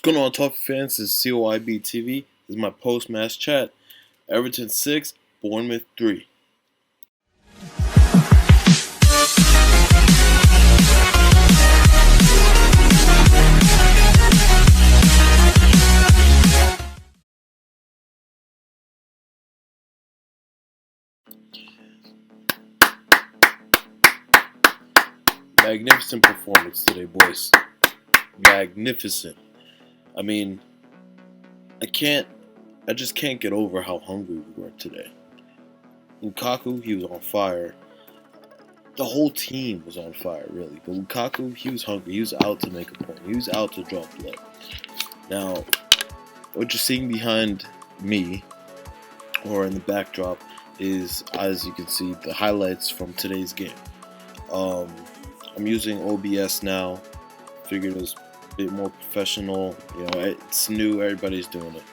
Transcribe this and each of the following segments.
Going on, Toffee fans? This is COIB TV. This is my post-match chat. Everton 6, Bournemouth 3. Magnificent performance today, boys. Magnificent. I mean, I just can't get over how hungry we were today. Lukaku, he was on fire. The whole team was on fire, really. But Lukaku, he was hungry. He was out to make a point. He was out to draw blood. Now, what you're seeing behind me, or in the backdrop, is, as you can see, the highlights from today's game. I'm using OBS now. Figured it was a bit more professional. You know, it's new. Everybody's doing it.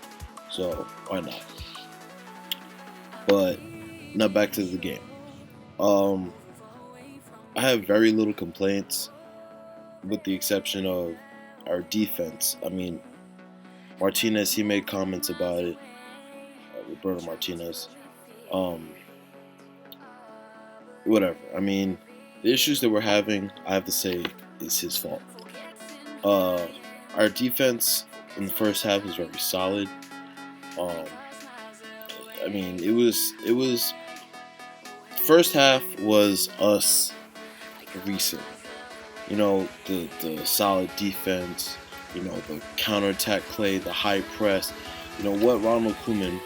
So, why not? But, now back to the game. I have very little complaints, with the exception of our defense. I mean, Martinez, he made comments about it. Roberto Martinez. Whatever. I mean, the issues that we're having, I have to say, is his fault. Our defense in the first half was very solid. I mean, it was first half was us recent. You know, the solid defense, you know, the counterattack play, the high press, you know, what Ronald Koeman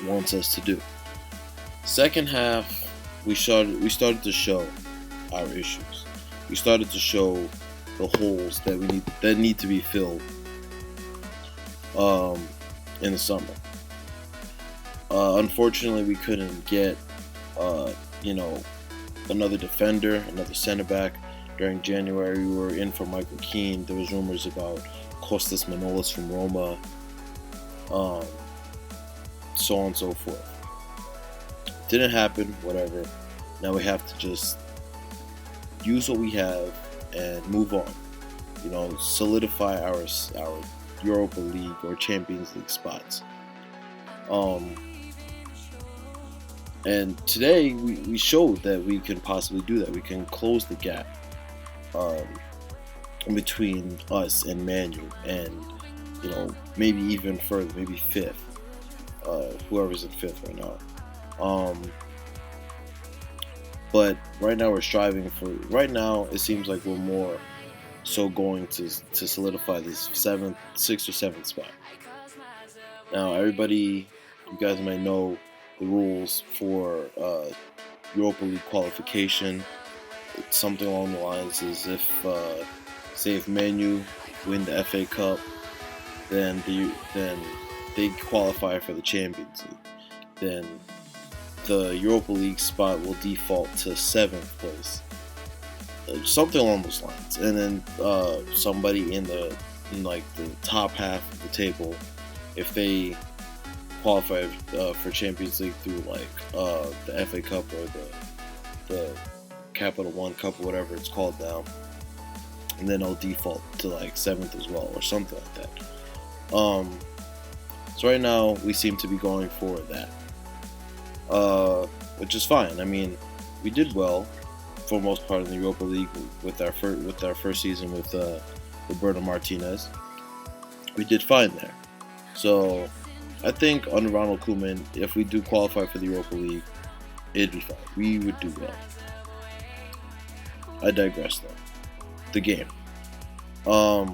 wants us to do. Second half, we started to show our issues. We started to show the holes that need to be filled in the summer. Unfortunately, we couldn't get you know, another defender, another center back. During January, we were in for Michael Keane. There was rumors about Kostas Manolas from Roma, so on and so forth. Didn't happen, whatever. Now we have to just use what we have and move on. You know, solidify our Europa League or Champions League spots. And today we showed that we can possibly do that. We can close the gap between us and Man U, and you know, maybe even further, maybe fifth. Whoever's in fifth right now. But right now we're striving for. Right now it seems like we're more so going to solidify this sixth or seventh spot. Now everybody, you guys might know the rules for Europa League qualification. It's something along the lines is if Man U win the FA Cup, then they qualify for the Champions League. Then the Europa League spot will default to 7th place. Something along those lines. And then somebody in the top half of the table, if they qualify for Champions League through the FA Cup or the Capital One Cup or whatever it's called now, and then it'll default to 7th as well or something like that. So right now we seem to be going for that, which is fine. I mean, we did well for the most part in the Europa League with our first season with Roberto Martinez. We did fine there. So I think under Ronald Koeman, if we do qualify for the Europa League, it'd be fine. We would do well. I digress though. The game. Romelu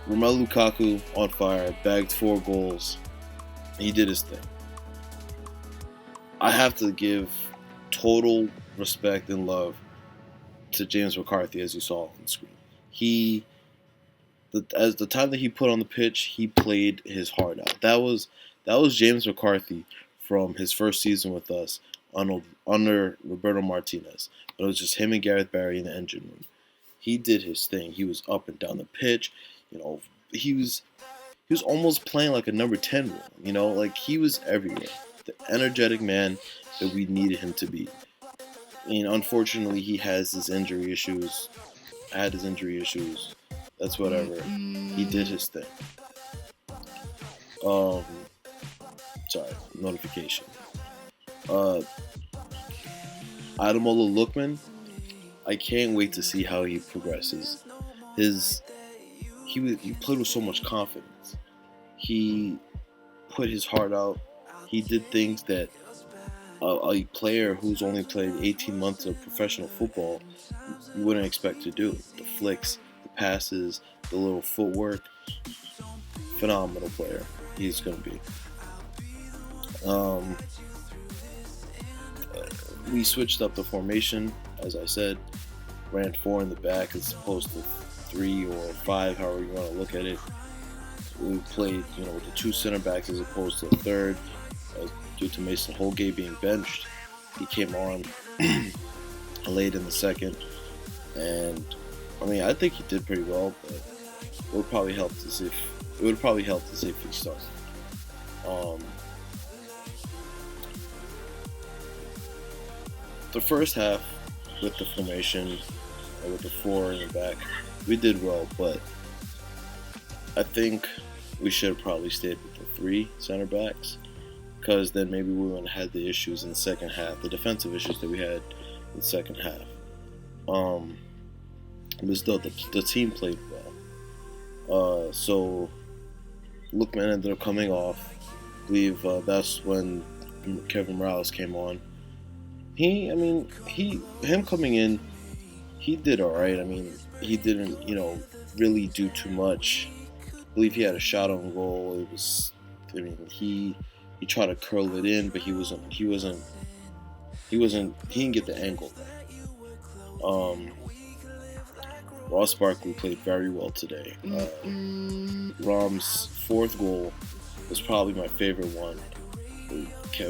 Lukaku on fire, bagged 4 goals. He did his thing. I have to give total respect and love to James McCarthy, as you saw on the screen. As the time that he put on the pitch, he played his heart out. That was James McCarthy from his first season with us under Roberto Martinez. But it was just him and Gareth Barry in the engine room. He did his thing. He was up and down the pitch. You know, he was almost playing like a number 10 role. You know, he was everywhere. The energetic man that we needed him to be. And unfortunately, he has his injury issues. That's whatever. He did his thing. Sorry, notification. Ademola Lookman, I can't wait to see how he progresses. He played with so much confidence. He put his heart out. He did things that a player who's only played 18 months of professional football you wouldn't expect to do. The flicks, the passes, the little footwork. Phenomenal player he's going to be. We switched up the formation, as I said. Ran 4 in the back as opposed to 3 or 5, however you want to look at it. We played, with the 2 center backs as opposed to a third, due to Mason Holgate being benched. He came on late in the second, and I think he did pretty well, but it would probably help to see if he started. The first half with the formation, with the 4 in the back, we did well, but I think we should have probably stayed with the 3 center backs, because then maybe we wouldn't have had the issues in the second half, the defensive issues that we had in the second half. But still, the team played well. So Lookman ended up coming off. I believe that's when Kevin Morales came on. Him coming in, he did all right. He didn't, really do too much. I believe he had a shot on goal. It was, he tried to curl it in, but he didn't get the angle right. Ross Barkley played very well today. Rom's 4th goal was probably my favorite one.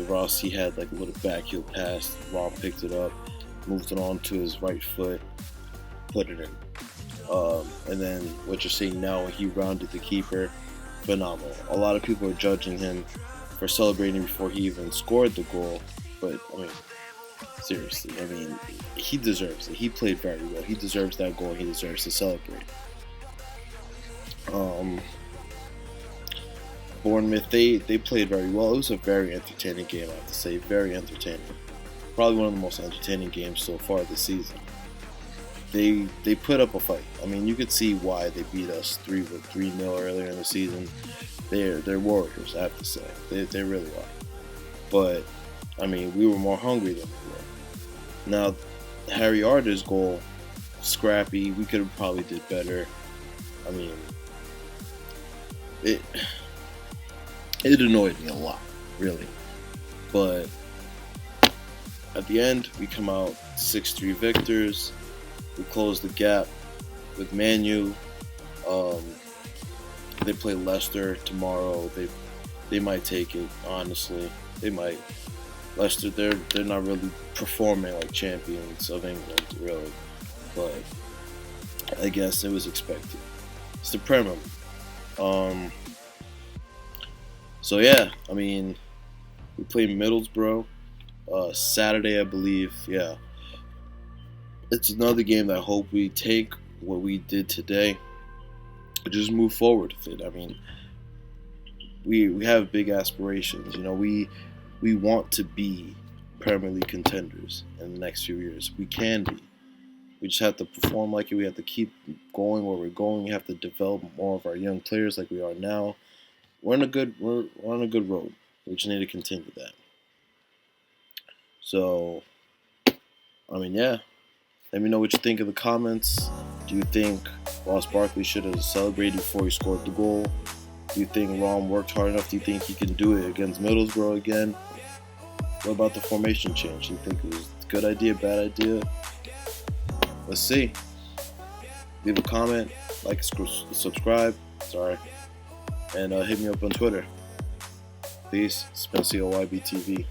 Ross, he had like a little backheel pass. Rom picked it up, moved it on to his right foot, put it in. And then what you're seeing now, he rounded the keeper. Phenomenal. A lot of people are judging him for celebrating before he even scored the goal, but seriously, he deserves it. He played very well. He deserves that goal. He deserves to celebrate. Bournemouth, they played very well. It was a very entertaining game, I have to say. Very entertaining. Probably one of the most entertaining games so far this season. They put up a fight. You could see why they beat us 3-0 earlier in the season. They're warriors, I have to say. They really are. But we were more hungry than they were. Now, Harry Arter's goal, scrappy. We could have probably did better. It annoyed me a lot, really. But at the end, we come out 6-3 victors. We close the gap with Man U. They play Leicester tomorrow. They might take it, honestly. They might. Leicester, they're not really performing like champions of England, really. But I guess it was expected. It's the Premier. So yeah, we play Middlesbrough Saturday, I believe. Yeah, it's another game that I hope we take what we did today, just move forward with it. We have big aspirations. We want to be Premier League contenders in the next few years. We can be. We just have to perform like it. We have to keep going where we're going. We have to develop more of our young players like we are now. We're on a good road. We just need to continue that. So, yeah. Let me know what you think in the comments. Do you think Ross Barkley should have celebrated before he scored the goal? Do you think Rom worked hard enough? Do you think he can do it against Middlesbrough again? What about the formation change? Do you think it was a good idea, bad idea? Let's see. Leave a comment, like, subscribe. And hit me up on Twitter. Peace. It's been COYBTV.